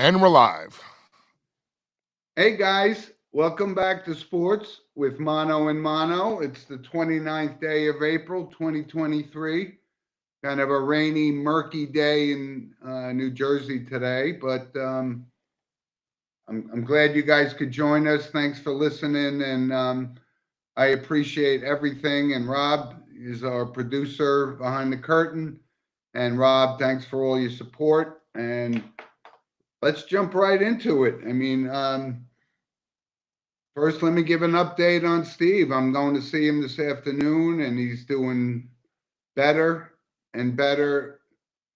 And we're live. Hey guys, welcome back to Sports with Mono and Mono. It's the 29th day of April 2023. Kind of a rainy, murky day in New Jersey today, but I'm glad you guys could join us. Thanks for listening, and I appreciate everything. And Rob is our producer behind the curtain. And Rob, thanks for all your support. And let's jump right into it. First, let me give an update on Steve. I'm going to see him this afternoon, and he's doing better and better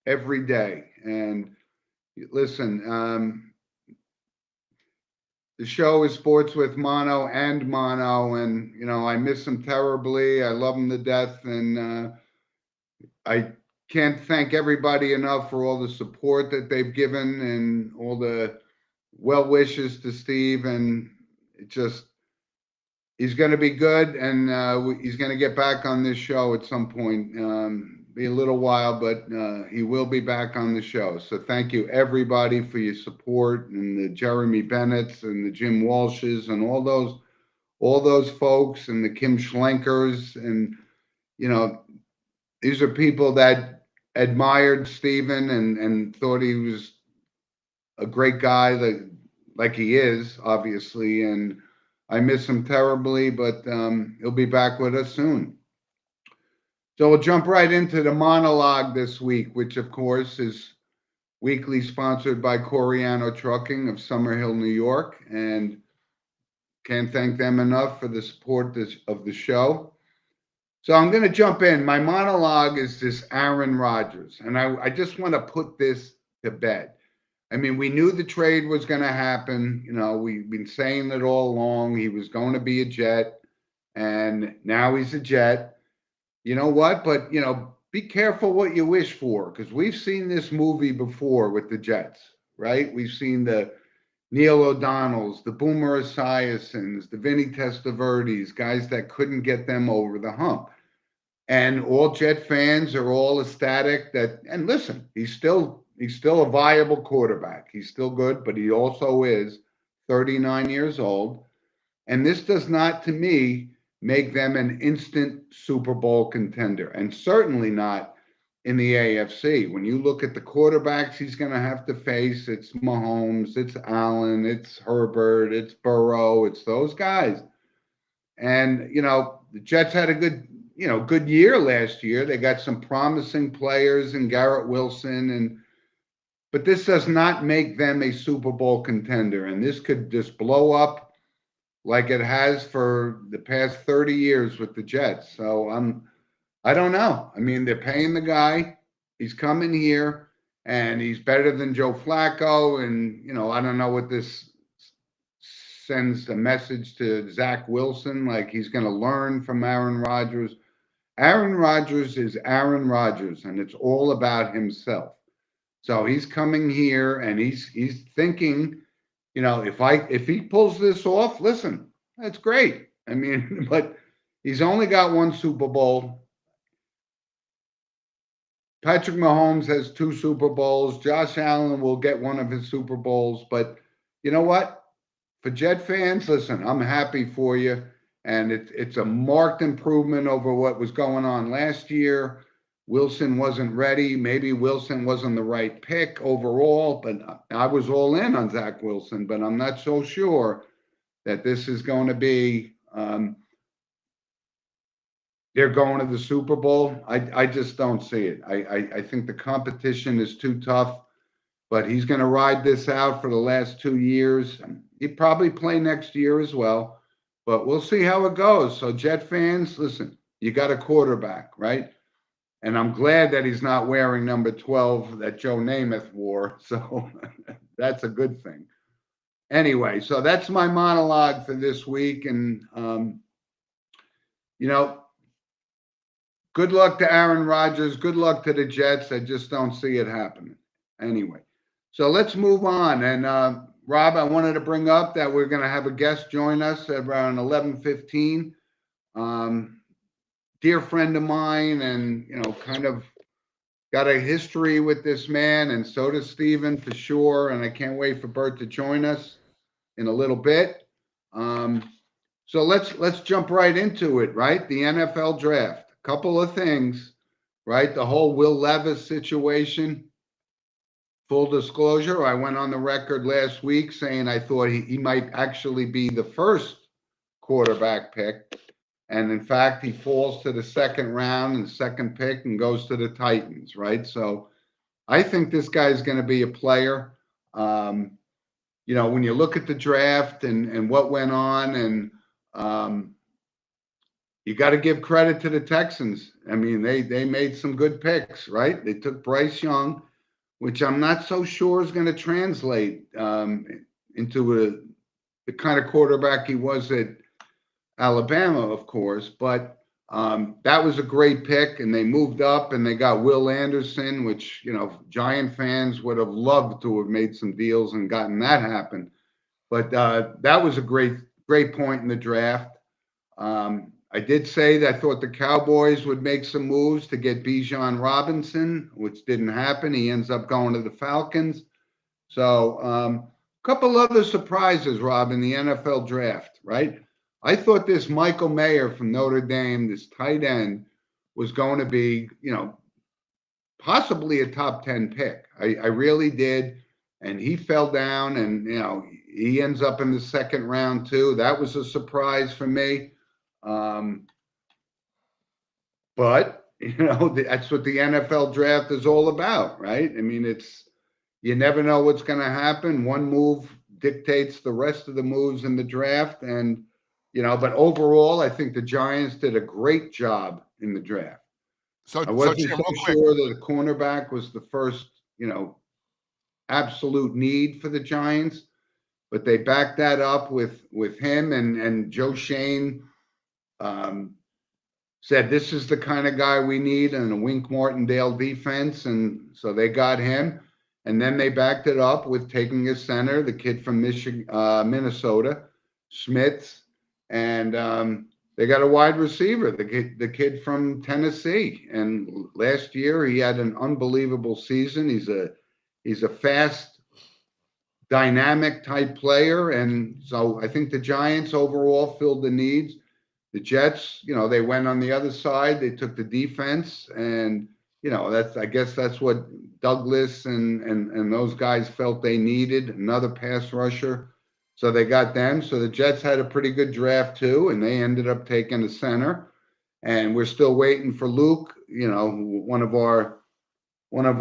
every day. And listen, the show is Sports with Mono and Mono, and I miss him terribly. I love him to death, and I can't thank everybody enough for all the support that they've given and all the well wishes to Steve. And it just he's going to be good, and he's going to get back on this show at some point. Be a little while, but he will be back on the show. So thank you, everybody, for your support, and the Jeremy Bennett's and the Jim Walshes and all those folks, and the Kim Schlenkers. And these are people that admired Steven and thought he was a great guy, like he is, obviously. And I miss him terribly, but he'll be back with us soon. So we'll jump right into the monologue this week, which, of course, is weekly sponsored by Coriano Trucking of Summerhill, New York. And can't thank them enough for the support of the show. So I'm going to jump in. My monologue is this Aaron Rodgers. And I just want to put this to bed. I mean, we knew the trade was going to happen. We've been saying it all along. He was going to be a Jet, and now he's a Jet. You know what? But, be careful what you wish for, because we've seen this movie before with the Jets, right? We've seen the Neil O'Donnells, the Boomer Esiasons, the Vinny Testaverdes, guys that couldn't get them over the hump. And all Jet fans are all ecstatic that, and listen, he's still a viable quarterback. He's still good, but he also is 39 years old. And this does not, to me, make them an instant Super Bowl contender, and certainly not in the AFC. When you look at the quarterbacks he's going to have to face, it's Mahomes, it's Allen, it's Herbert, it's Burrow, it's those guys. And, the Jets had a good year last year. They got some promising players in Garrett Wilson, but this does not make them a Super Bowl contender. And this could just blow up like it has for the past 30 years with the Jets. So I don't know. I mean, they're paying the guy. He's coming here, and he's better than Joe Flacco. And, I don't know what this sends a message to Zach Wilson, like he's going to learn from Aaron Rodgers. Aaron Rodgers is Aaron Rodgers, and it's all about himself. So he's coming here, and he's thinking, if he pulls this off, listen, that's great. I mean, but he's only got one Super Bowl. Patrick Mahomes has two Super Bowls. Josh Allen will get one of his Super Bowls. But you know what? For Jet fans, listen, I'm happy for you. And it's a marked improvement over what was going on last year. Wilson wasn't ready. Maybe Wilson wasn't the right pick overall, but I was all in on Zach Wilson. But I'm not so sure that this is going to be they're going to the Super Bowl. I just don't see it. I think the competition is too tough, but he's going to ride this out for the last 2 years. He'd probably play next year as well, but we'll see how it goes. So Jet fans, listen, you got a quarterback, right? And I'm glad that he's not wearing number 12 that Joe Namath wore. So that's a good thing. Anyway, so that's my monologue for this week. And, good luck to Aaron Rodgers. Good luck to the Jets. I just don't see it happening. Anyway, so let's move on. And Rob, I wanted to bring up that we're going to have a guest join us around 11:15. Dear friend of mine, and kind of got a history with this man, and so does Steven for sure. And I can't wait for Bert to join us in a little bit. So let's jump right into it, right? The NFL draft. A couple of things, right? The whole Will Levis situation. Full disclosure, I went on the record last week saying I thought he might actually be the first quarterback pick. And in fact, he falls to the second round and second pick and goes to the Titans, right? So I think this guy's going to be a player. When you look at the draft and what went on, and you got to give credit to the Texans. I mean, they made some good picks, right? They took Bryce Young, which I'm not so sure is going to translate into the kind of quarterback he was at Alabama, of course. But that was a great pick, and they moved up and they got Will Anderson, which, Giant fans would have loved to have made some deals and gotten that happen. But that was a great point in the draft. I did say that I thought the Cowboys would make some moves to get Bijan Robinson, which didn't happen. He ends up going to the Falcons. So a couple other surprises, Rob, in the NFL draft, right? I thought this Michael Mayer from Notre Dame, this tight end, was going to be, possibly a top 10 pick. I really did. And he fell down, and, he ends up in the second round too. That was a surprise for me. But, that's what the NFL draft is all about, right? I mean, you never know what's going to happen. One move dictates the rest of the moves in the draft. And, but overall, I think the Giants did a great job in the draft. I wasn't Jim, so sure that the cornerback was the first, absolute need for the Giants, but they backed that up with him, and Joe Schoen said this is the kind of guy we need in a Wink Martindale defense, and so they got him, and then they backed it up with taking a center, the kid from Minnesota, Smith, and they got a wide receiver, the kid from Tennessee, and last year he had an unbelievable season. He's a fast, dynamic type player. And so I think the Giants overall filled the needs. The Jets, they went on the other side. They took the defense, and, I guess that's what Douglas and those guys felt they needed, another pass rusher. So they got them. So the Jets had a pretty good draft too, and they ended up taking a center. And we're still waiting for Luke, one of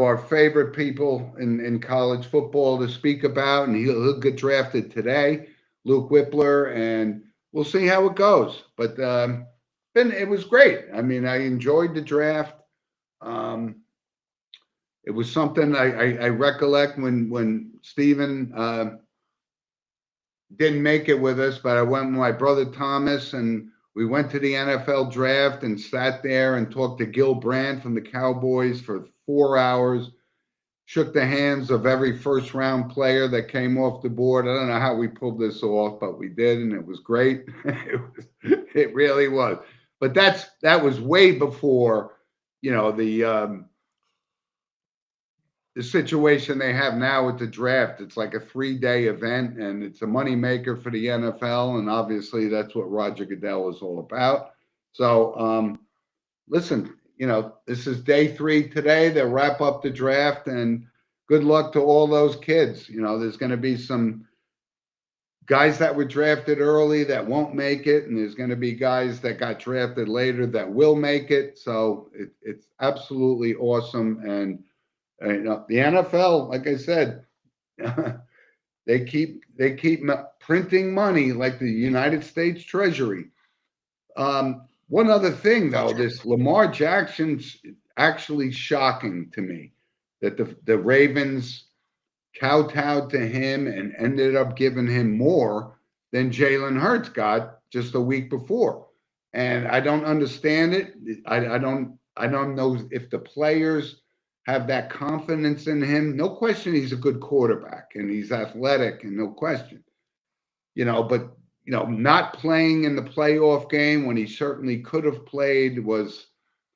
our favorite people in college football to speak about, and he'll get drafted today, Luke Whippler, and we'll see how it goes. But it was great. I mean, I enjoyed the draft. It was something I recollect when Steven didn't make it with us, but I went with my brother Thomas, and we went to the NFL draft and sat there and talked to Gil Brandt from the Cowboys for 4 hours, shook the hands of every first round player that came off the board. I don't know how we pulled this off, but we did, and it was great. It really was. But that was way before, the situation they have now with the draft. It's like a 3-day event, and it's a moneymaker for the NFL. And obviously that's what Roger Goodell is all about. So, listen, this is day 3 today. They'll wrap up the draft, and good luck to all those kids. There's going to be some guys that were drafted early that won't make it, and there's going to be guys that got drafted later that will make it. So it's absolutely awesome. And the NFL, like I said, they keep printing money like the United States Treasury. One other thing, though, this Lamar Jackson's actually shocking to me that the Ravens kowtowed to him and ended up giving him more than Jalen Hurts got just a week before. And I don't understand it. I don't know if the players have that confidence in him. No question he's a good quarterback and he's athletic, and no question. But not playing in the playoff game when he certainly could have played was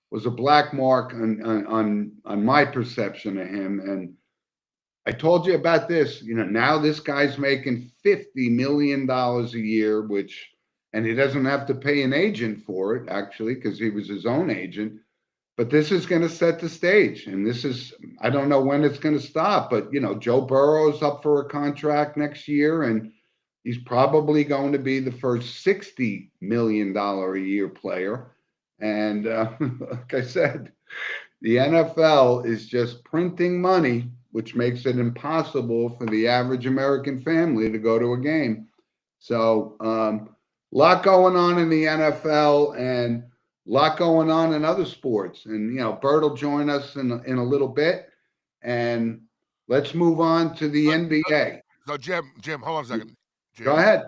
was a black mark on my perception of him. And I told you about this. Now this guy's making $50 million a year, and he doesn't have to pay an agent for it, actually, because he was his own agent. But this is going to set the stage. And I don't know when it's going to stop, but, Joe Burrow's up for a contract next year, and he's probably going to be the first $60 million a year player. And like I said, the NFL is just printing money, which makes it impossible for the average American family to go to a game. So, a lot going on in the NFL and a lot going on in other sports. And, Bert will join us in a little bit. And let's move on to the NBA. So, Jim, hold on a second. Jim, Go ahead.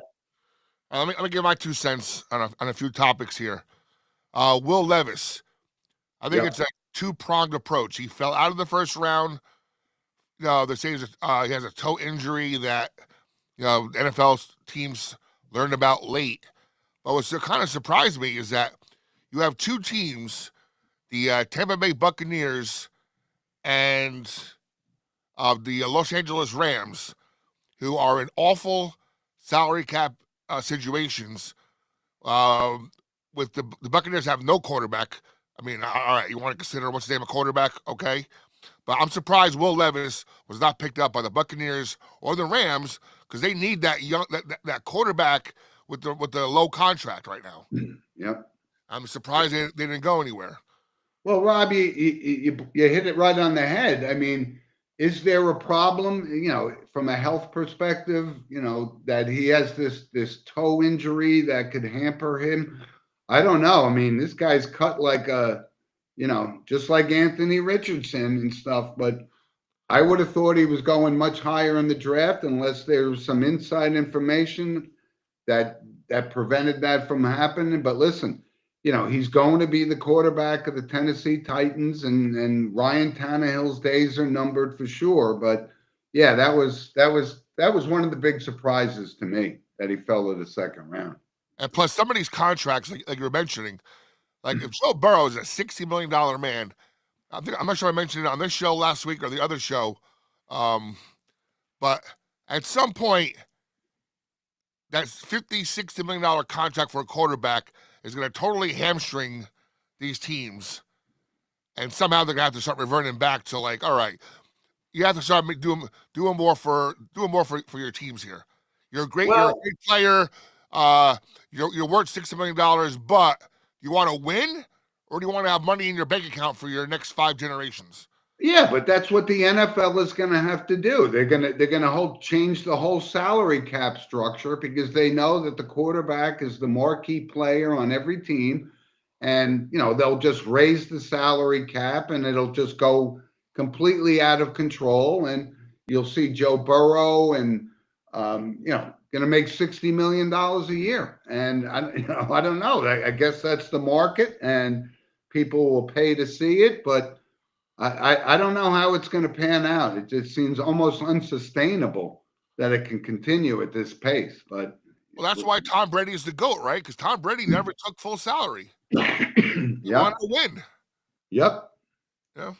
Let me give my 2 cents on a few topics here. Will Levis, I think it's a 2-pronged approach. He fell out of the first round. They say he has a toe injury that NFL teams learned about late. But what kind of surprised me is that you have 2 teams, the Tampa Bay Buccaneers and the Los Angeles Rams, who are in awful salary cap situations. With the Buccaneers have no quarterback. I mean, all right, you want to consider what's the name of quarterback, okay? But I'm surprised Will Levis was not picked up by the Buccaneers or the Rams because they need that that quarterback with the low contract right now. Yep. I'm surprised they didn't go anywhere. Well, Rob, you hit it right on the head. I mean, is there a problem, from a health perspective, that he has this toe injury that could hamper him? I don't know. I mean, this guy's cut like just like Anthony Richardson and stuff, but I would have thought he was going much higher in the draft unless there was some inside information that prevented that from happening. But listen, he's going to be the quarterback of the Tennessee Titans, and Ryan Tannehill's days are numbered for sure. But yeah, that was one of the big surprises to me that he fell to the second round. And plus, some of these contracts, like you were mentioning, like if Joe Burrow is a $60 million man, I'm not sure I mentioned it on this show last week or the other show, but at some point, that $50-60 million contract for a quarterback is going to totally hamstring these teams, and somehow they're going to have to start reverting back to like, all right, you have to start doing more for your teams here. You're a great player. You're worth $60 million, but you want to win, or do you want to have money in your bank account for your next 5 generations? Yeah, but that's what the NFL is going to have to do. They're going to change the whole salary cap structure because they know that the quarterback is the marquee player on every team, and they'll just raise the salary cap and it'll just go completely out of control, and you'll see Joe Burrow and going to make $60 million a year, and I don't know. I guess that's the market, and people will pay to see it, but I don't know how it's going to pan out. It just seems almost unsustainable that it can continue at this pace. But that's why Tom Brady is the GOAT, right? Because Tom Brady never took full salary. He wanted to win. Yep. Yeah.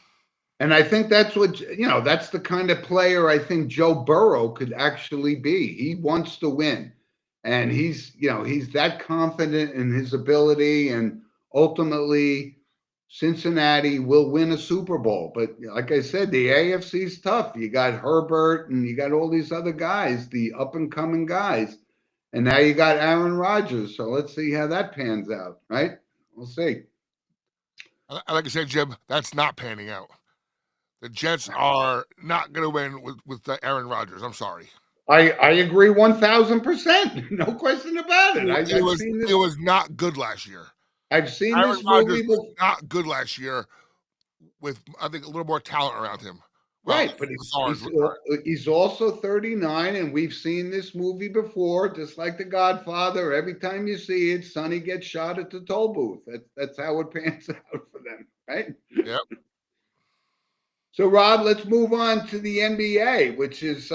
And I think that's what that's the kind of player I think Joe Burrow could actually be. He wants to win, and he's that confident in his ability, and ultimately Cincinnati will win a Super Bowl. But like I said, the AFC is tough. You got Herbert and you got all these other guys, the up and coming guys. And now you got Aaron Rodgers. So let's see how that pans out, right? We'll see. Like I said, Jim, that's not panning out. The Jets are not going to win with Aaron Rodgers. I'm sorry. I agree 1,000%. No question about it. It was not good last year. I've seen Aaron this movie was not good last year with, I think, a little more talent around him. Well, right, but he's also 39, and we've seen this movie before, just like The Godfather. Every time you see it, Sonny gets shot at the toll booth. That's how it pans out for them, right? Yep. So, Rob, let's move on to the NBA, which is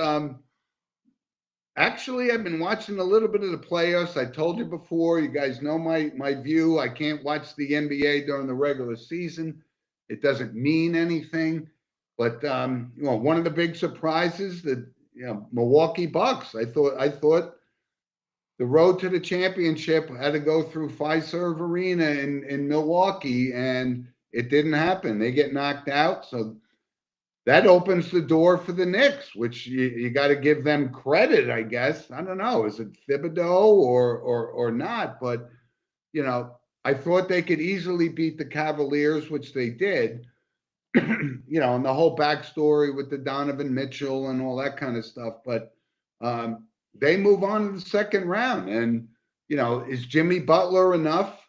Actually, I've been watching a little bit of the playoffs. I told you before, you guys know my view. I can't watch the NBA during the regular season. It doesn't mean anything. But one of the big surprises that Milwaukee Bucks. I thought the road to the championship had to go through Fiserv Arena in Milwaukee, and it didn't happen. They get knocked out. So that opens the door for the Knicks, which you got to give them credit, I guess. I don't know, is it Thibodeau or not? But I thought they could easily beat the Cavaliers, which they did. And the whole backstory with the Donovan Mitchell and all that kind of stuff. But they move on to the second round, and is Jimmy Butler enough,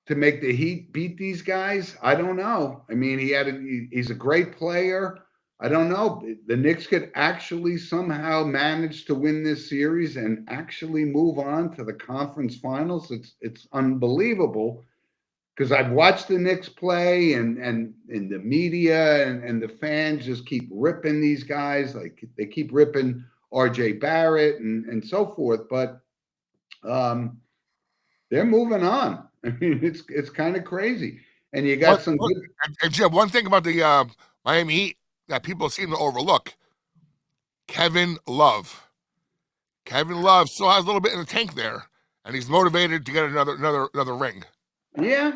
to make the Heat beat these guys? I don't know. I mean, he's a great player. I don't know. The Knicks could actually somehow manage to win this series and actually move on to the conference finals. It's unbelievable because I've watched the Knicks play, and the media and the fans just keep ripping these guys. Like they keep ripping RJ Barrett and so forth. But they're moving on. I mean, it's kind of crazy. And you got some good. And Jim, one thing about the Miami Heat that people seem to overlook: Kevin Love. Kevin Love still has a little bit in the tank there, and he's motivated to get another ring. Yeah,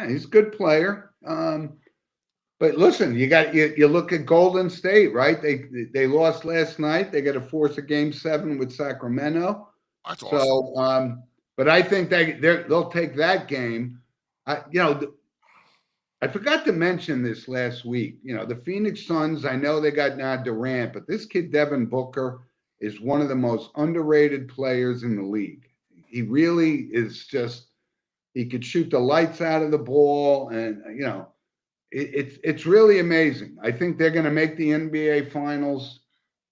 he's a good player. But listen, you look at Golden State, right? They lost last night. They got to force a game 7 with Sacramento. That's awesome. So, but I think they'll take that game. I forgot to mention this last week. The Phoenix Suns, I know they got now Durant, but this kid, Devin Booker, is one of the most underrated players in the league. He really is he could shoot the lights out of the ball. And, it's really amazing. I think they're going to make the NBA finals.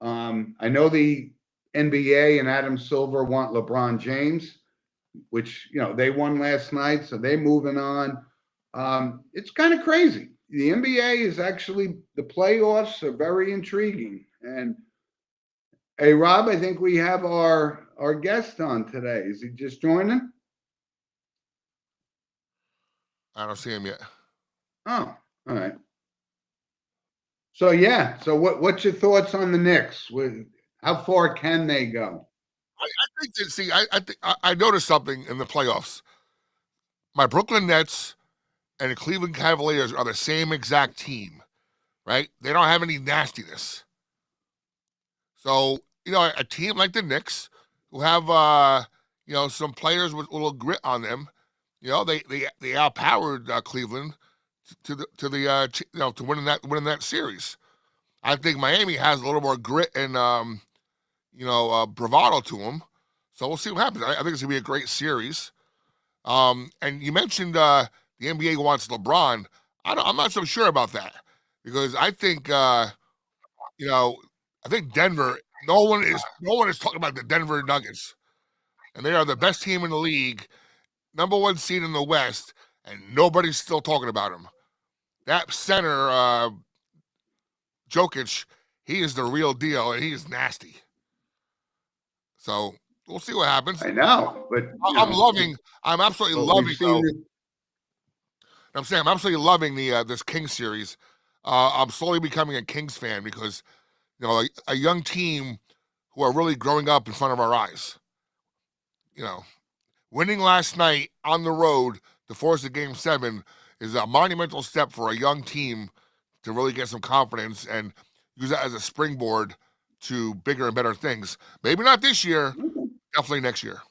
I know the NBA and Adam Silver want LeBron James, which, they won last night. So they're moving on. It's kind of crazy. The NBA is actually, the playoffs are very intriguing. And hey, Rob, I think we have our guest on today. Is he just joining? I don't see him yet. Oh, all right. So yeah. So what's your thoughts on the Knicks? How far can they go? I think that, see, I think I noticed something in the playoffs. My Brooklyn Nets and the Cleveland Cavaliers are the same exact team, right? They don't have any nastiness. So, a team like the Knicks, who have some players with a little grit on them, they outpowered Cleveland to winning that series. I think Miami has a little more grit and bravado to them. So we'll see what happens. I think it's gonna be a great series. And you mentioned the NBA wants LeBron. I'm not so sure about that because I think I think Denver. No one is talking about the Denver Nuggets, and they are the best team in the league, #1 seed in the West, and nobody's still talking about them. That center, Jokic, he is the real deal, and he is nasty. So we'll see what happens. I know, but I'm absolutely loving though. I'm saying I'm absolutely loving the this Kings series. I'm slowly becoming a Kings fan because a young team who are really growing up in front of our eyes. Winning last night on the road to force a game 7 is a monumental step for a young team to really get some confidence and use that as a springboard to bigger and better things. Maybe not this year, definitely next year.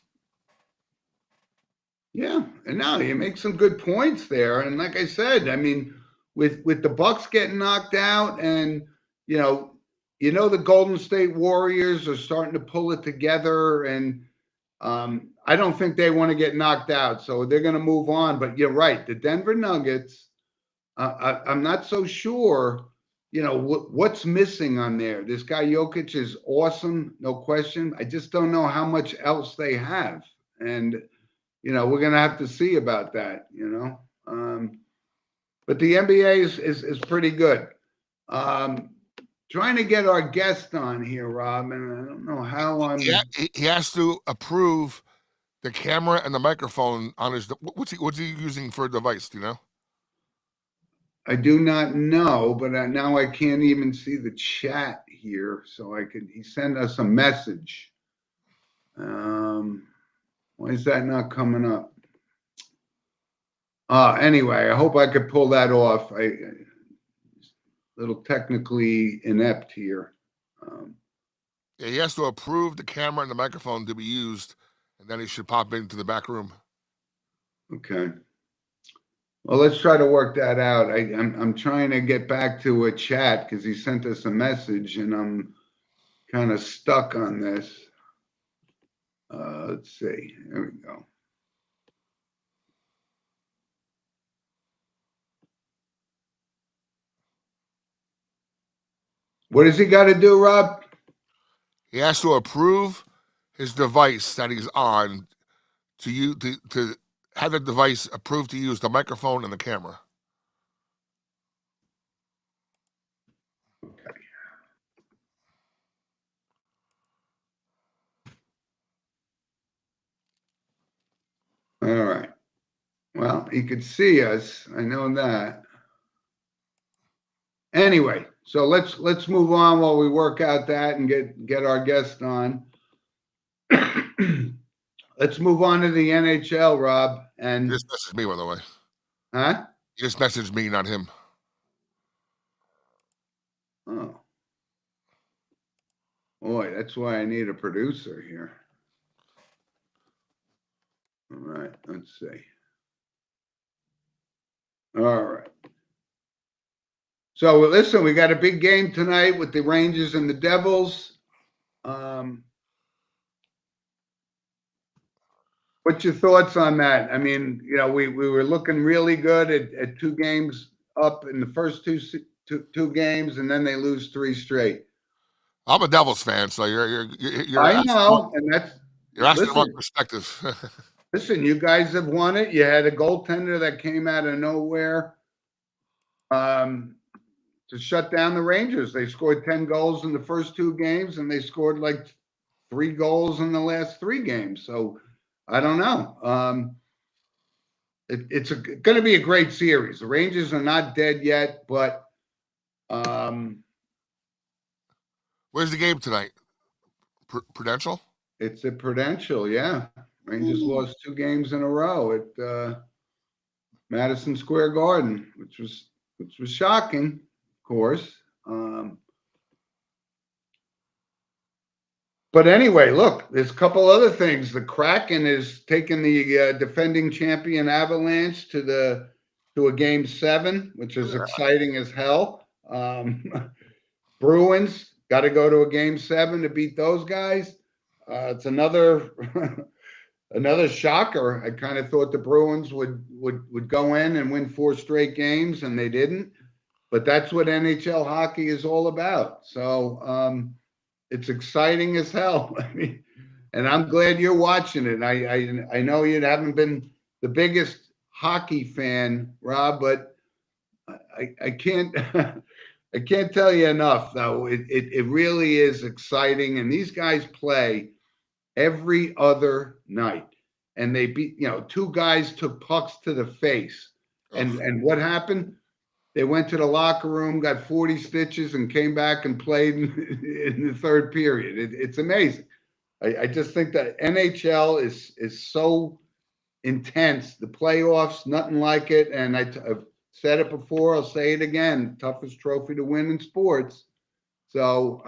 Yeah, and now you make some good points there. And like I said, I mean, with the Bucks getting knocked out, and the Golden State Warriors are starting to pull it together, and I don't think they want to get knocked out, so they're going to move on. But you're right, the Denver Nuggets. I'm not so sure. What's missing on there. This guy Jokic is awesome, no question. I just don't know how much else they have, and we're going to have to see about that. But the NBA is pretty good. trying to get our guest on here, Rob, and I don't know how I'm. Yeah, he has to approve the camera and the microphone on his. What's he using for a device? Do you know? I do not know, but now I can't even see the chat here, so he sent us a message. Why is that not coming up? Anyway, I hope I could pull that off. A little technically inept here. Yeah, he has to approve the camera and the microphone to be used, and then he should pop into the back room. Okay. Well, let's try to work that out. I'm trying to get back to a chat because he sent us a message, and I'm kind of stuck on this. Let's see. There we go. What does he got to do, Rob? He has to approve his device that he's on to have the device approved to use the microphone and the camera. Okay. All right. Well, he could see us. I know that. Anyway, so let's move on while we work out that and get our guest on. Let's move on to the NHL, Rob. And He just messaged me, by the way. huh? He just messaged me, not him. Oh. Boy, that's why I need a producer here. All right, let's see. All right. So listen, we got a big game tonight with the Rangers and the Devils. What's your thoughts on that? I mean, we were looking really good at 2 games up in the first two games, and then they lose 3 straight. I'm a Devils fan, so you're I know, and you're asking the wrong perspective. Listen, you guys have won it. You had a goaltender that came out of nowhere to shut down the Rangers. They scored 10 goals in the first 2 games, and they scored like 3 goals in the last 3 games. So I don't know. It's going to be a great series. The Rangers are not dead yet, but Where's the game tonight? Prudential? It's at Prudential, yeah. Rangers lost 2 games in a row at Madison Square Garden, which was shocking, of course. But anyway, look, there's a couple other things. The Kraken is taking the defending champion Avalanche to a game 7, which is exciting as hell. Bruins got to go to a game 7 to beat those guys. It's another another shocker. I kind of thought the Bruins would go in and win 4 straight games, and they didn't. But that's what NHL hockey is all about. So it's exciting as hell. I mean, and I'm glad you're watching it. I know you haven't been the biggest hockey fan, Rob, but I can't I can't tell you enough, though. It really is exciting, and these guys play every other night, and they beat. 2 guys took pucks to the face, and what happened? They went to the locker room, got 40 stitches, and came back and played in the 3rd period. It's amazing. I just think that NHL is so intense. The playoffs, nothing like it. And I've said it before, I'll say it again: toughest trophy to win in sports. So,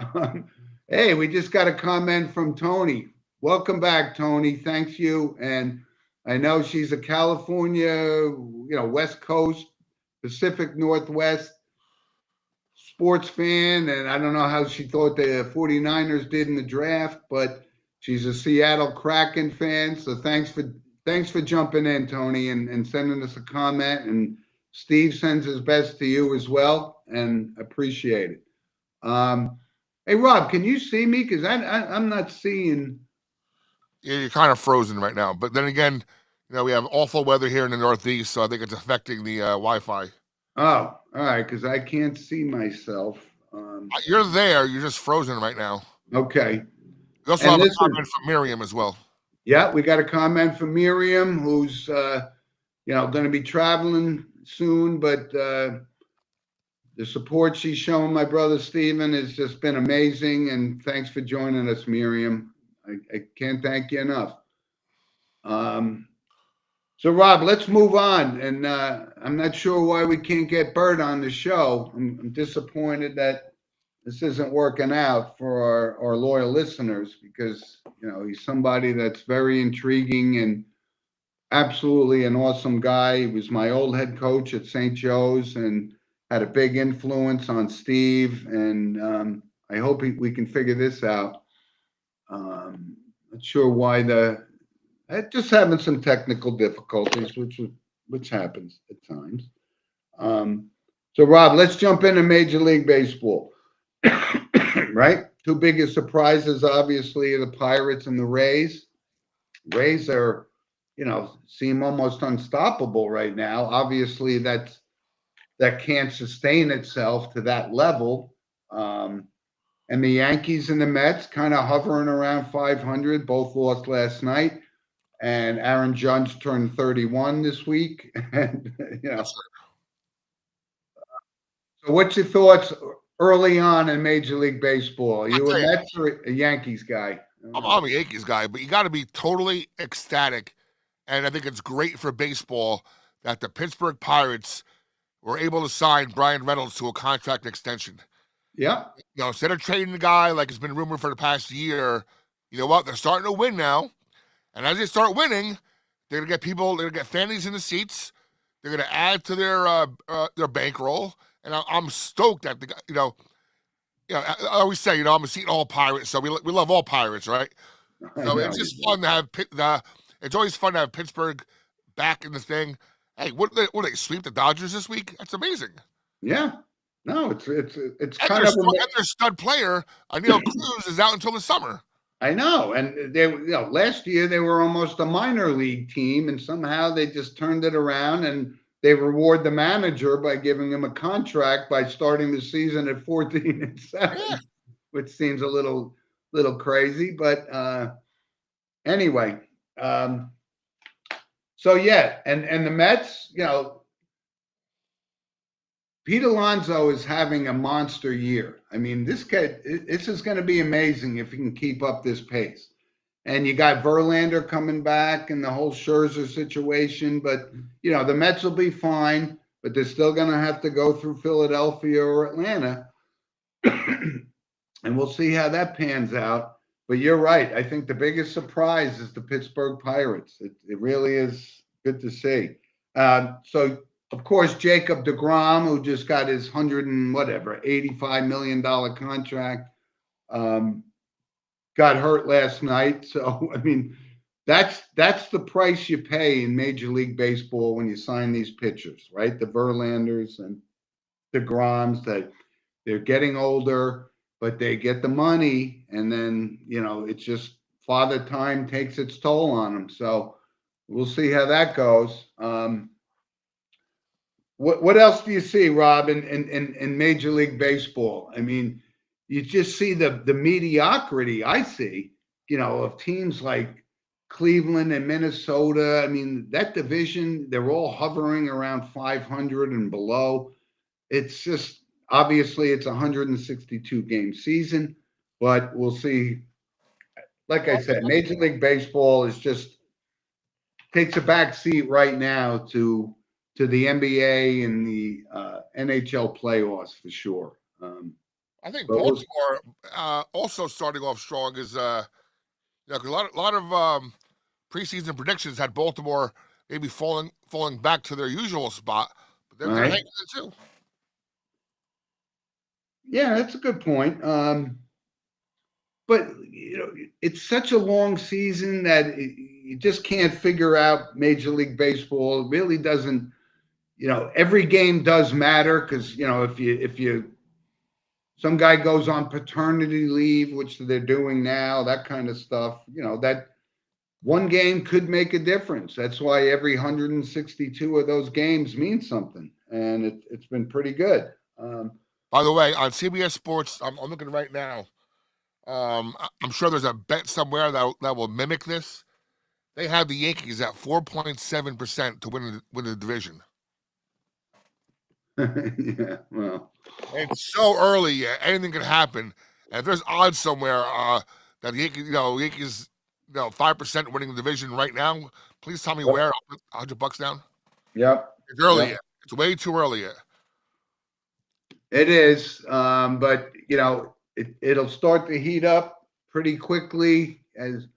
hey, we just got a comment from Tony. Welcome back, Tony. Thanks you. And I know she's a California, West Coast, Pacific Northwest sports fan, and I don't know how she thought the 49ers did in the draft, but she's a Seattle Kraken fan. So thanks for jumping in, Tony, and sending us a comment. And Steve sends his best to you as well, and appreciate it. Hey, Rob, can you see me? Because I'm not seeing. Yeah, you're kind of frozen right now. But then again, we have awful weather here in the Northeast, so I think it's affecting the Wi-Fi. Oh, all right, because I can't see myself. You're there. You're just frozen right now. Okay. We also And have a listen, comment from Miriam as well. yeah, we got a comment from Miriam, who's going to be traveling soon, but the support she's shown my brother Stephen has just been amazing. And thanks for joining us, Miriam. I can't thank you enough. So Rob, let's move on. And I'm not sure why we can't get Bert on the show. I'm disappointed that this isn't working out for our loyal listeners, because he's somebody that's very intriguing and absolutely an awesome guy. He was my old head coach at St. Joe's and had a big influence on Steve. And I hope we can figure this out. Not sure why just having some technical difficulties, which happens at times. So Rob, let's jump into Major League Baseball. Right? Two biggest surprises, obviously, are the Pirates and the Rays. Rays are, seem almost unstoppable right now. Obviously, that can't sustain itself to that level. And the Yankees and the Mets kind of hovering around 500, both lost last night. And Aaron Judge turned 31 this week. And, so what's your thoughts early on in Major League Baseball? Are you a Mets or a Yankees guy? I'm a Yankees guy, but you got to be totally ecstatic. And I think it's great for baseball that the Pittsburgh Pirates were able to sign Brian Reynolds to a contract extension. Yeah. Instead of trading the guy like it's been rumored for the past year, you know what? They're starting to win now. And as they start winning, they're going to get people, they're going to get families in the seats. They're going to add to their bankroll. And I'm stoked that I always say, I'm a Seton Hall Pirate, so we love all Pirates, right? So it's just fun to have it's always fun to have Pittsburgh back in the thing. Hey, what they sweep the Dodgers this week? That's amazing. Yeah. No, it's and kind of their stud player, Neil Cruz, is out until the summer. I know. And they, last year they were almost a minor league team, and somehow they just turned it around, and they reward the manager by giving him a contract by starting the season at 14-7, which seems a little crazy, but anyway. So yeah, and the Mets, Pete Alonso is having a monster year. I mean, this is going to be amazing if he can keep up this pace. And you got Verlander coming back and the whole Scherzer situation. But, the Mets will be fine, but they're still going to have to go through Philadelphia or Atlanta. And we'll see how that pans out. But you're right. I think the biggest surprise is the Pittsburgh Pirates. It really is good to see. So, of course, Jacob deGrom, who just got his $85 million contract, got hurt last night. So, I mean, that's the price you pay in Major League Baseball when you sign these pitchers, right? The Verlanders and deGroms, that they're getting older, but they get the money, and then, it's just father time takes its toll on them. So we'll see how that goes. What else do you see, Rob, in Major League Baseball? I mean, you just see the mediocrity I see, of teams like Cleveland and Minnesota. I mean, that division, they're all hovering around 500 and below. It's just, obviously, it's a 162 game season, but we'll see. Like I said, Major League Baseball is just takes a back seat right now to the NBA and the NHL playoffs for sure. I think Baltimore also starting off strong is a lot of preseason predictions had Baltimore maybe falling back to their usual spot, but they're hanging in too. Yeah, that's a good point. But it's such a long season that you just can't figure out Major League Baseball. It really doesn't. Every game does matter, because if you some guy goes on paternity leave, which they're doing now, that kind of stuff, that one game could make a difference. That's why every 162 of those games means something, and it's been pretty good. By the way, on CBS Sports, I'm looking right now. I'm sure there's a bet somewhere that will mimic this. They have the Yankees at 4.7% to win the division. Yeah, well, It's so early yet. Anything could happen. And if there's odds somewhere that the Yankees, 5% winning the division right now, please tell me where. I'll put $100 down. yep. It's early Yep. yet. It's way too early yet. It is, but it'll start to heat up pretty quickly. As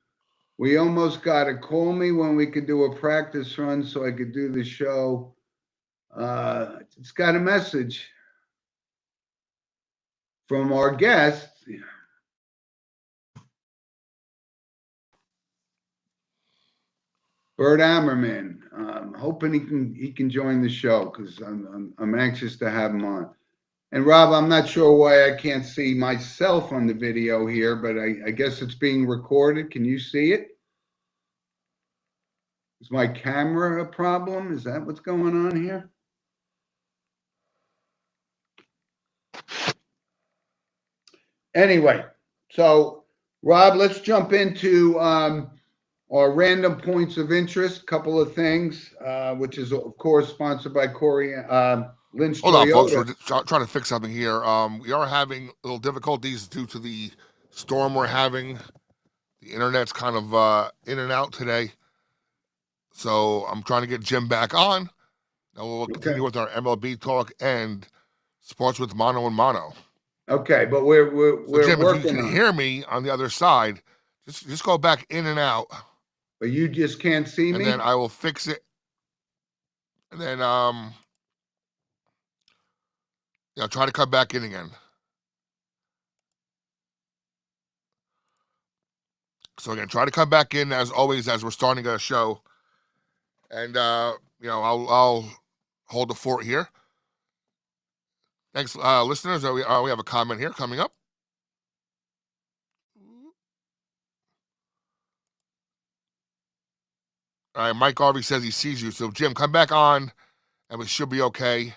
we almost got to call me when we could do a practice run so I could do the show. It's got a message from our guest. Bert Ammerman. Hoping he can join the show because I'm anxious to have him on. And Rob, I'm not sure why I can't see myself on the video here, but I guess it's being recorded. Can you see it? Is my camera a problem? Is that what's going on here? Anyway, so Rob, let's jump into our random points of interest. Couple of things, which is of course sponsored by Corey Lynch Hold on, folks. Toyota. We're trying to fix something here. We are having little difficulties due to the storm we're having. The internet's kind of in and out today. So I'm trying to get Jim back on. Now we'll continue with our MLB talk and sports with Mono and Mono. Okay, but we're Jim, if working you can on hear me on the other side, just go back in and out. But you just can't see me? And then I will fix it. And then try to come back in again. So again, try to come back in as always as we're starting a show. And I'll hold the fort here. Thanks, listeners. We have a comment here coming up. All right, Mike Harvey says he sees you. So Jim, come back on, and we should be okay.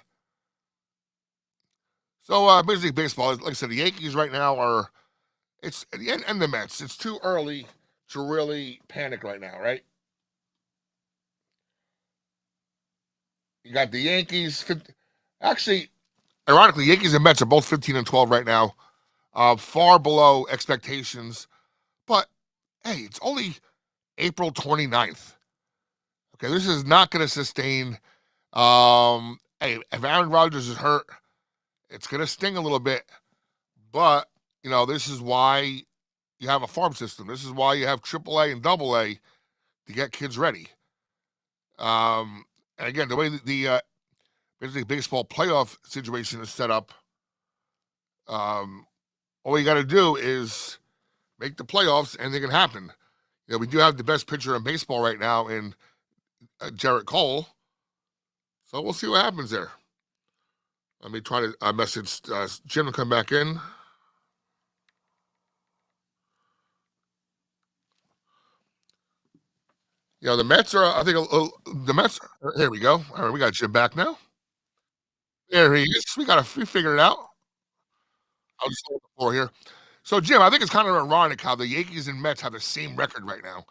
So Major League Baseball, like I said, the Yankees right now and the Mets. It's too early to really panic right now, right? You got the Yankees. Actually, ironically, Yankees and Mets are both 15-12 right now, far below expectations. But hey, it's only April 29th. Okay, this is not going to sustain. Hey, if Aaron Rodgers is hurt, it's going to sting a little bit. But this is why you have a farm system. This is why you have AAA and AA to get kids ready. And again, the way the Major League Baseball playoff situation is set up, all you got to do is make the playoffs, and they can happen. We do have the best pitcher in baseball right now in Jarrett Cole, so we'll see what happens there. Let me try to message Jim to come back in. The Mets are, I think, the Mets. Here we go. All right, we got Jim back now. There he is. We figured it out. I'll just hold the floor here. So, Jim, I think it's kind of ironic how the Yankees and Mets have the same record right now.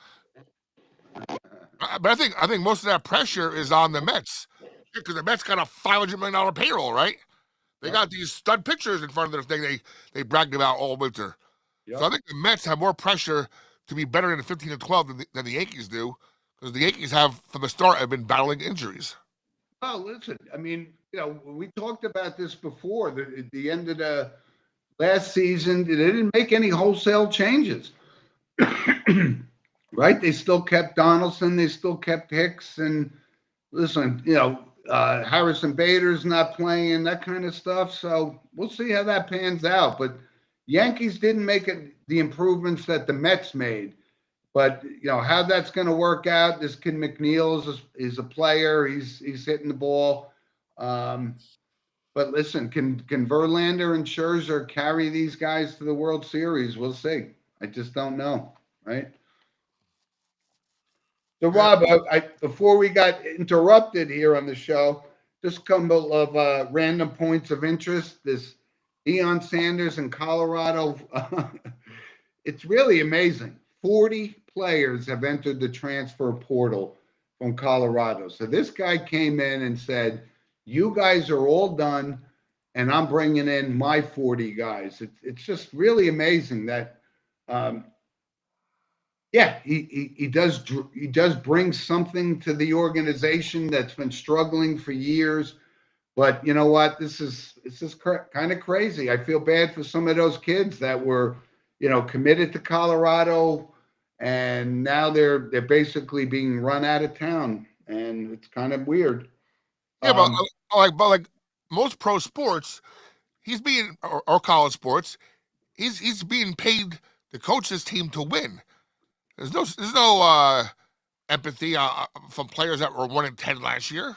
But I think most of that pressure is on the Mets because the Mets got a $500 million payroll, right? They got these stud pitchers in front of their thing they bragged about all winter. Yep. So I think the Mets have more pressure to be better than 15-12 than the Yankees do because the Yankees have, from the start, have been battling injuries. Oh, listen, I mean, we talked about this before. At the end of the last season, they didn't make any wholesale changes. Right? They still kept Donaldson. They still kept Hicks. And listen, Harrison Bader's not playing, that kind of stuff. So we'll see how that pans out. But Yankees didn't make the improvements that the Mets made. But, how that's going to work out, this kid McNeil is a player. He's hitting the ball. But listen, can Verlander and Scherzer carry these guys to the World Series? We'll see. I just don't know, right? So, Rob, before we got interrupted here on the show, just a couple of random points of interest. This Deion Sanders in Colorado. It's really amazing. 40 players have entered the transfer portal from Colorado. So this guy came in and said, "You guys are all done, and I'm bringing in my 40 guys." It's just really amazing that, um, yeah, he does bring something to the organization that's been struggling for years. But you know what? This is kind of crazy. I feel bad for some of those kids that were, committed to Colorado, and now they're basically being run out of town, and it's kind of weird. Yeah, but Um, like most pro sports, he's being or college sports, he's being paid to coach his team to win. There's no empathy from players that were 1-10 last year.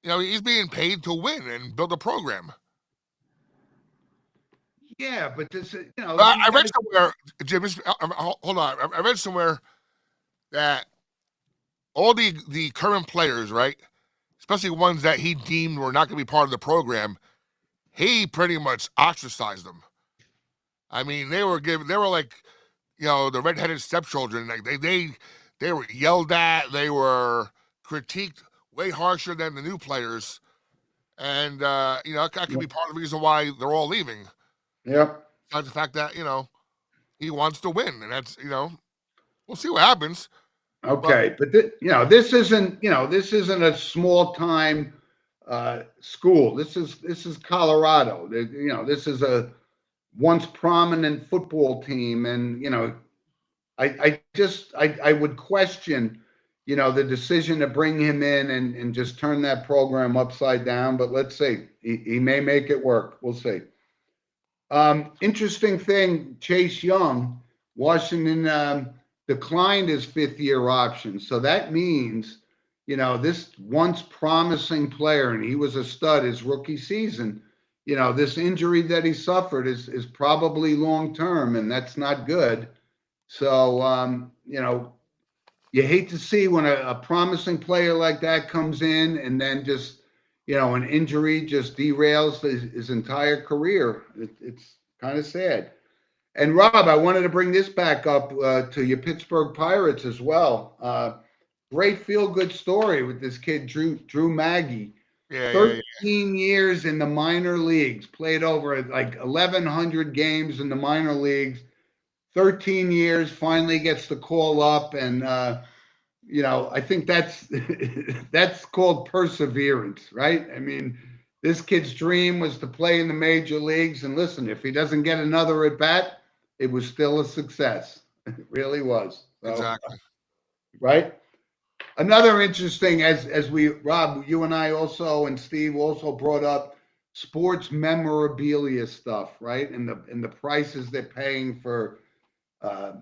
He's being paid to win and build a program. yeah, but I you got read to. somewhere, Jim. Hold on. I read somewhere that all the current players, right, especially ones that he deemed were not going to be part of the program, he pretty much ostracized them. I mean, they were like, the redheaded stepchildren. Like they were yelled at, they were critiqued way harsher than the new players, and that could be part of the reason why they're all leaving. Yep. Besides the fact that he wants to win, and that's we'll see what happens. But Okay, but this isn't a small time school. This is Colorado. This is a once prominent football team, and I would question the decision to bring him in and just turn that program upside down. But let's see, he may make it work. We'll see. Interesting thing, Chase Young, Washington declined his 5th-year option. So that means, this once promising player, and he was a stud his rookie season, this injury that he suffered is probably long term, and that's not good. So, you hate to see when a promising player like that comes in and then just, an injury just derails his entire career. It's kind of sad. And Rob, I wanted to bring this back up to your Pittsburgh Pirates as well. Great feel good story with this kid, Drew Maggi. yeah. 13 years in the minor leagues, played over like 1,100 games in the minor leagues. 13 years, finally gets the call up, and I think that's that's called perseverance, right? I mean, this kid's dream was to play in the major leagues, and listen, if he doesn't get another at bat, it was still a success. It really was. So, Exactly. right? Another interesting, as we Rob, you and I also, and Steve also brought up sports memorabilia stuff, right? And the prices they're paying for a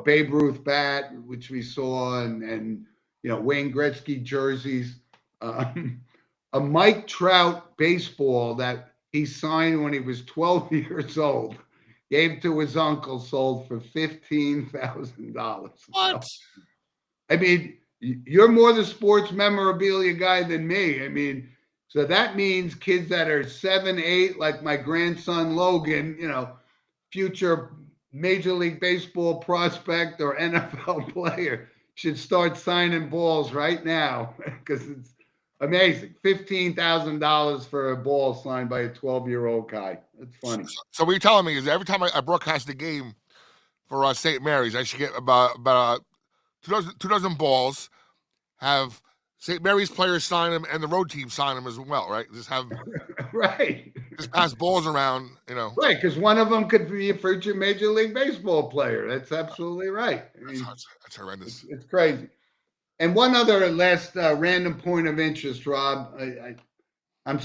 Babe Ruth bat, which we saw, and Wayne Gretzky jerseys, a Mike Trout baseball that he signed when he was 12 years old, gave to his uncle, sold for $15,000. What? I mean, you're more the sports memorabilia guy than me. I mean, so that means kids that are 7, 8, like my grandson Logan, future Major League Baseball prospect or NFL player should start signing balls right now because it's amazing. $15,000 for a ball signed by a 12-year-old guy. That's funny. So what you're telling me is every time I broadcast the game for St. Mary's, I should get about 2 dozen balls, have St. Mary's players sign them, and the road team sign them as well, right? Just have Right. just pass balls around, Right, because one of them could be a future Major League Baseball player. That's absolutely right. I mean, That's horrendous. it's crazy. And one other last random point of interest, Rob. I'm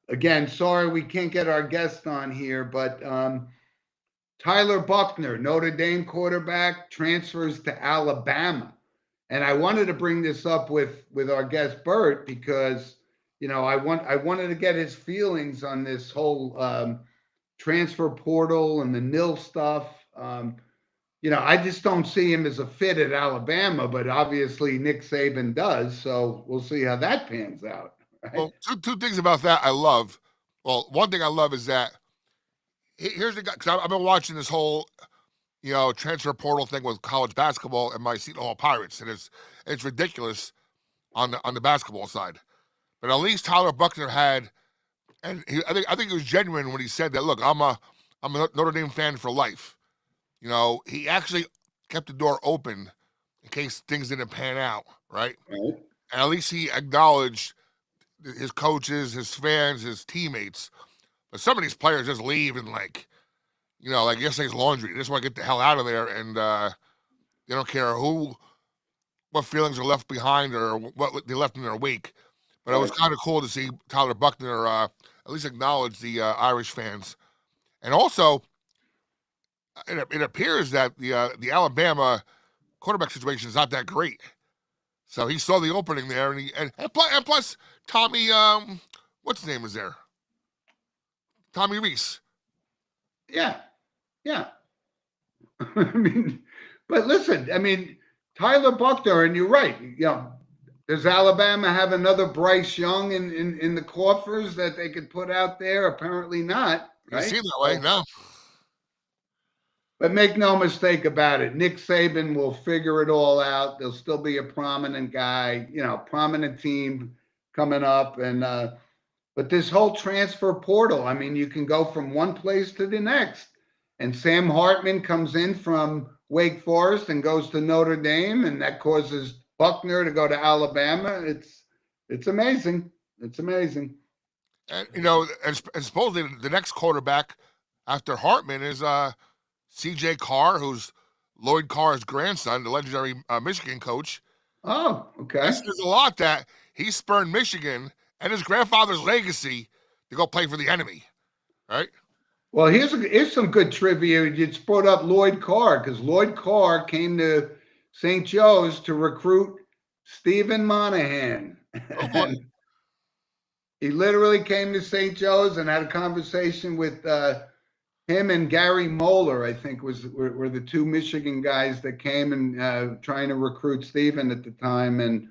again sorry we can't get our guest on here, but Tyler Buckner, Notre Dame quarterback, transfers to Alabama. And I wanted to bring this up with our guest Bert because I wanted to get his feelings on this whole transfer portal and the nil stuff. I just don't see him as a fit at Alabama, but obviously Nick Saban does. So we'll see how that pans out. Right? Well, two things about that I love. Well, one thing I love is that here's the guy, because I've been watching this whole, transfer portal thing with college basketball and my Seton Hall Pirates, and it's ridiculous on the basketball side. But at least Tyler Buckner had, and I think it was genuine when he said that. Look, I'm a Notre Dame fan for life. He actually kept the door open in case things didn't pan out, right? Right. And at least he acknowledged his coaches, his fans, his teammates. But some of these players just leave and like yesterday's laundry. They just want to get the hell out of there, and they don't care what feelings are left behind or what they left in their wake. But it was Right. kind of cool to see Tyler Buckner at least acknowledge the Irish fans, and also it appears that the Alabama quarterback situation is not that great. So he saw the opening there, and plus Tommy, what's his name was there? Tommy Reese. Yeah. Yeah. I mean, but listen, I mean, Tyler Buckner, and you're right. Does Alabama have another Bryce Young in the coffers that they could put out there? Apparently not. It Right. seemed that way. No. But make no mistake about it, Nick Saban will figure it all out. There'll still be a prominent guy, prominent team coming up. But this whole transfer portal, I mean, you can go from one place to the next. And Sam Hartman comes in from Wake Forest and goes to Notre Dame, and that causes Buckner to go to Alabama. It's amazing. It's amazing. And and supposedly the next quarterback after Hartman is C.J. Carr, who's Lloyd Carr's grandson, the legendary Michigan coach. Oh, okay. This is a lot that he spurned Michigan and his grandfather's legacy to go play for the enemy, right? Well, here's some good trivia. You just brought up Lloyd Carr because Lloyd Carr came to St. Joe's to recruit Stephen Monahan. Oh, boy. And he literally came to St. Joe's and had a conversation with him and Gary Moeller, I think were the two Michigan guys that came and trying to recruit Stephen at the time. And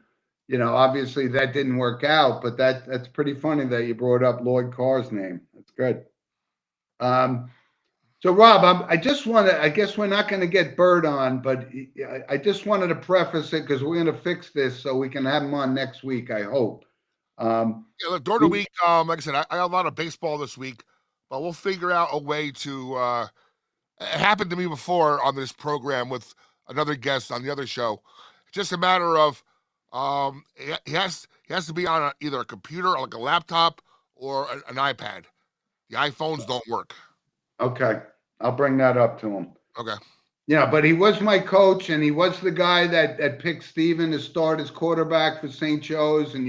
obviously that didn't work out, but that's pretty funny that you brought up Lloyd Carr's name. That's good. So Rob, I just want to, I guess we're not going to get Bird on, but I just wanted to preface it because we're going to fix this so we can have him on next week, I hope. Yeah, look, during the week, like I said, I got a lot of baseball this week, but we'll figure out a way to, it happened to me before on this program with another guest on the other show. It's just a matter of, he has to be on either a computer or like a laptop or an iPad. The iPhones don't work. Okay. I'll bring that up to him. Okay. Yeah, but he was my coach, and he was the guy that picked Stephen to start as quarterback for St. Joe's. And,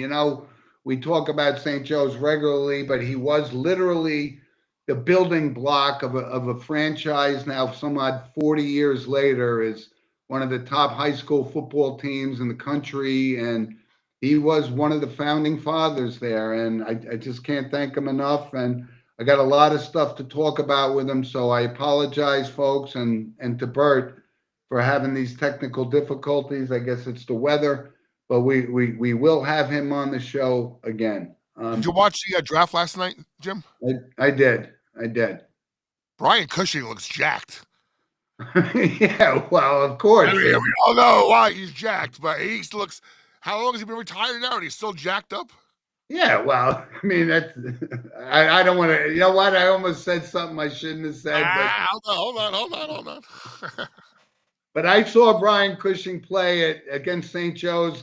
we talk about St. Joe's regularly, but he was literally the building block of a franchise now, some odd 40 years later, is one of the top high school football teams in the country. And he was one of the founding fathers there. And I just can't thank him enough. And I got a lot of stuff to talk about with him, so I apologize, folks, and to Bert for having these technical difficulties. I guess it's the weather, but we will have him on the show again. Did you watch the draft last night, Jim? I did. Brian Cushing looks jacked. Yeah, well, of course. I mean, we all know why he's jacked, but he looks. How long has he been retired now? And he's still jacked up. Yeah, well, I mean, I don't want to, you know what? I almost said something I shouldn't have said. Hold on. But I saw Brian Cushing play against St. Joe's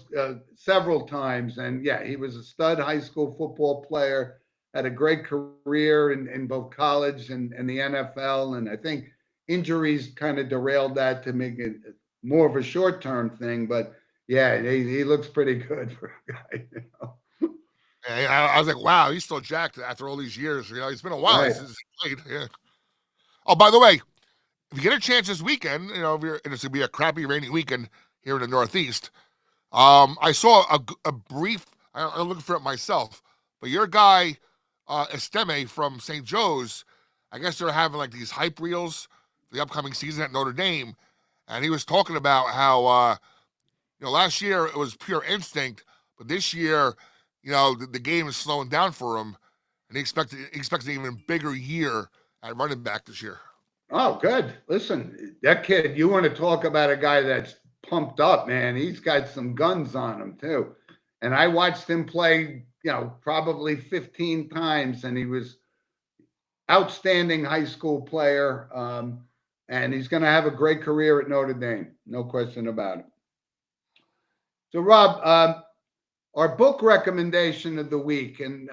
several times. And yeah, he was a stud high school football player, had a great career in both college and the NFL. And I think injuries kind of derailed that to make it more of a short-term thing. But yeah, he looks pretty good for a guy, I was like, wow, he's still jacked after all these years. It's been a while since he played. Yeah. Oh, by the way, if you get a chance this weekend, if it's going to be a crappy, rainy weekend here in the Northeast, I saw a brief, I'm looking for it myself, but your guy, Esteme from St. Joe's, I guess they're having like these hype reels for the upcoming season at Notre Dame. And he was talking about how, last year it was pure instinct, but this year, the game is slowing down for him. and he expects an even bigger year at running back this year. Oh, good. Listen, that kid, you want to talk about a guy that's pumped up, man. He's got some guns on him, too. And I watched him play, probably 15 times, and he was outstanding high school player. And he's going to have a great career at Notre Dame. No question about it. So, Rob, our book recommendation of the week, and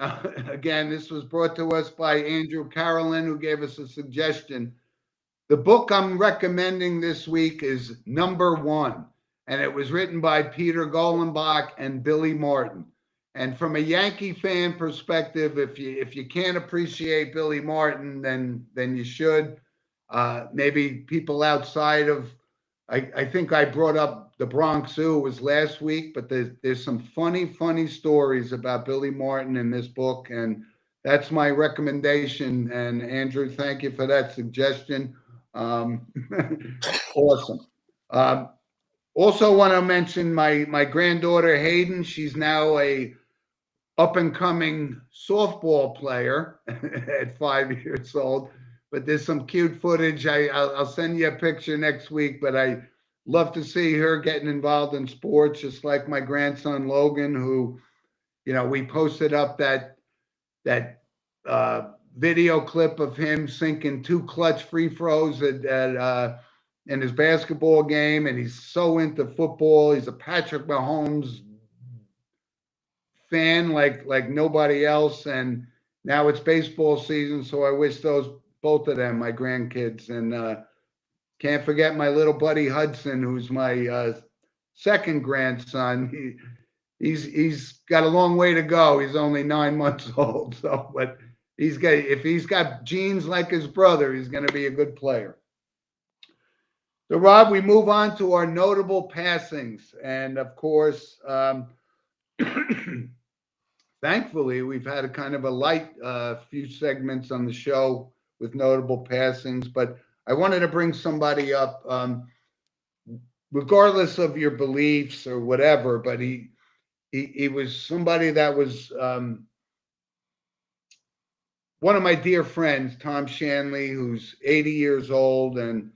again, this was brought to us by Andrew Carolyn, who gave us a suggestion. The book I'm recommending this week is Number One, and it was written by Peter Golenbach and Billy Martin. And from a Yankee fan perspective, if you can't appreciate Billy Martin, then you should. Maybe people outside of, I think I brought up the Bronx Zoo was last week, but there's some funny stories about Billy Martin in this book, and that's my recommendation. And Andrew, thank you for that suggestion. Awesome. Also want to mention my granddaughter Hayden. She's now a up and coming softball player at 5 years old. But there's some cute footage. I'll send you a picture next week. But I love to see her getting involved in sports, just like my grandson Logan, who, we posted up that video clip of him sinking 2 clutch free throws in his basketball game, and he's so into football. He's a Patrick Mahomes fan like nobody else, and now it's baseball season, so I wish both of them, my grandkids, and can't forget my little buddy Hudson, who's my second grandson. He's got a long way to go. He's only 9 months old, so but if he's got genes like his brother, he's going to be a good player. So, Rob, we move on to our notable passings. And, of course, thankfully, we've had a kind of a light few segments on the show with notable passings. But I wanted to bring somebody up, regardless of your beliefs or whatever, but he was somebody that was one of my dear friends, Tom Shanley, who's 80 years old, and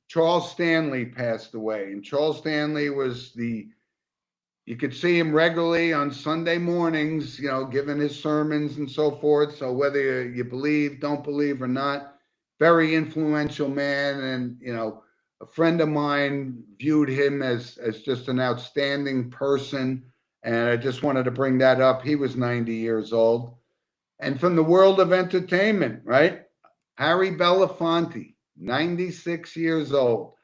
Charles Stanley passed away. And Charles Stanley was you could see him regularly on Sunday mornings, giving his sermons and so forth. So whether you believe, don't believe or not, very influential man. And, a friend of mine viewed him as just an outstanding person. And I just wanted to bring that up. He was 90 years old. And from the world of entertainment, right? Harry Belafonte, 96 years old.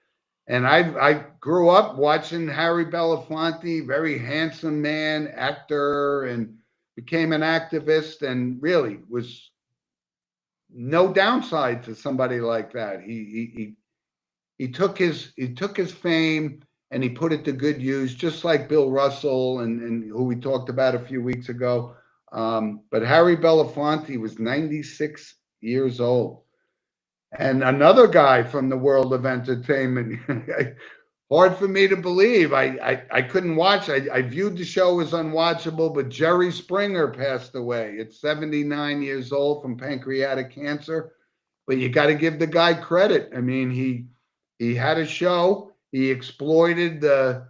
And I grew up watching Harry Belafonte, very handsome man, actor, and became an activist, and really was no downside to somebody like that. He took his fame and he put it to good use, just like Bill Russell and who we talked about a few weeks ago. But Harry Belafonte was 96 years old. And another guy from the world of entertainment, hard for me to believe. I couldn't watch. I viewed the show as unwatchable, but Jerry Springer passed away at 79 years old from pancreatic cancer. But you got to give the guy credit. I mean, he had a show. He exploited the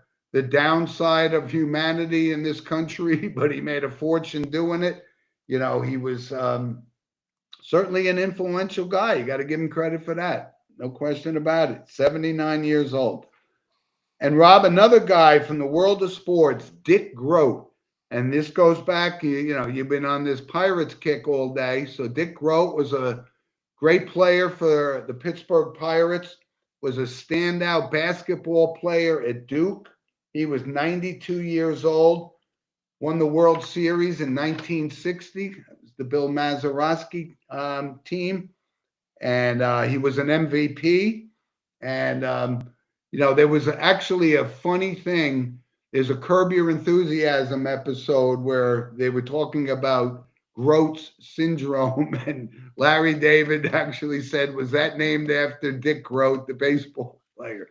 downside of humanity in this country, but he made a fortune doing it. He was certainly an influential guy. You got to give him credit for that. No question about it. 79 years old. And Rob, another guy from the world of sports, Dick Groat. And this goes back, you've been on this Pirates kick all day. So Dick Groat was a great player for the Pittsburgh Pirates, was a standout basketball player at Duke. He was 92 years old, won the World Series in 1960. The Bill Mazeroski team, and he was an MVP. And there was actually a funny thing. There's a Curb Your Enthusiasm episode where they were talking about Groat's syndrome, and Larry David actually said, "Was that named after Dick Groat, the baseball player?"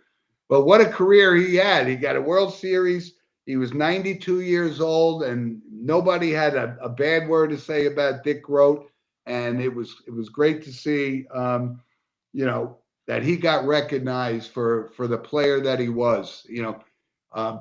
But what a career he had! He got a World Series. He was 92 years old, and nobody had a bad word to say about Dick Groat. And it was great to see, that he got recognized for the player that he was.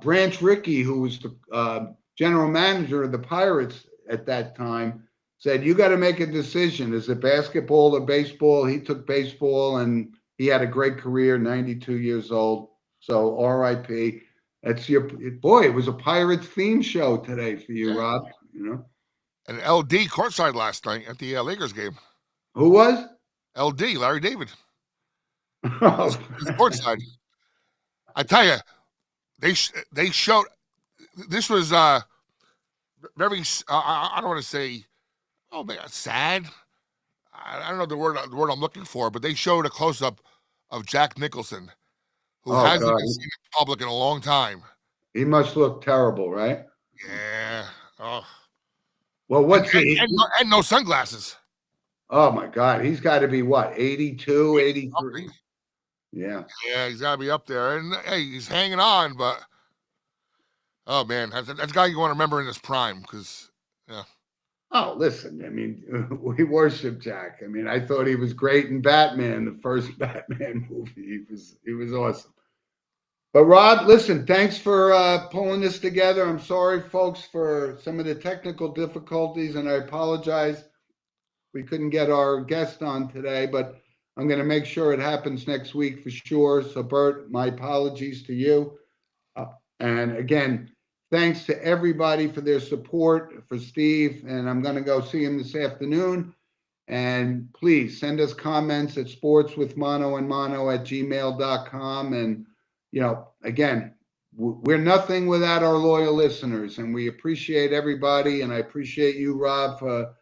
Branch Rickey, who was the general manager of the Pirates at that time, said, "You got to make a decision. Is it basketball or baseball?" He took baseball, and he had a great career, 92 years old. So RIP. That's your boy. It was a Pirates theme show today for you, Yeah. Rob. And LD courtside last night at the Lakers game. Who was? LD, Larry David. Oh. His courtside. I tell you, they showed this was very. I don't want to say, oh man, sad. I don't know the word I'm looking for, but they showed a close up of Jack Nicholson, who hasn't been seen in public in a long time. He must look terrible, right? Yeah. Oh. Well, what's he? And no sunglasses. Oh my God, he's got to be what, 82, 83? Yeah. Yeah, he's got to be up there, and hey, he's hanging on, but oh man, that's a guy you want to remember in his prime, because yeah. Oh, listen, I mean, we worship Jack. I mean, I thought he was great in Batman, the first Batman movie. He was awesome. But Rob, listen, thanks for pulling this together. I'm sorry, folks, for some of the technical difficulties, and I apologize. We couldn't get our guest on today, but I'm going to make sure it happens next week for sure. So, Bert, my apologies to you. And again, thanks to everybody for their support, for Steve, and I'm going to go see him this afternoon. And please send us comments at sportswithmonoandmono@gmail.com. And, again, we're nothing without our loyal listeners, and we appreciate everybody. And I appreciate you, Rob, for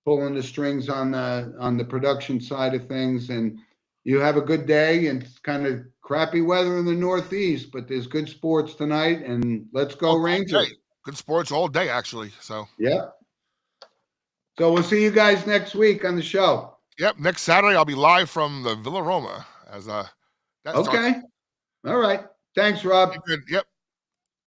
pulling the strings on the production side of things. And you have a good day. And it's kind of crappy weather in the Northeast, but there's good sports tonight, and let's go Rangers. Good sports all day, actually. So yeah. So we'll see you guys next week on the show. Yep, next Saturday I'll be live from the Villa Roma as okay. All right. Thanks, Rob. Good. Yep.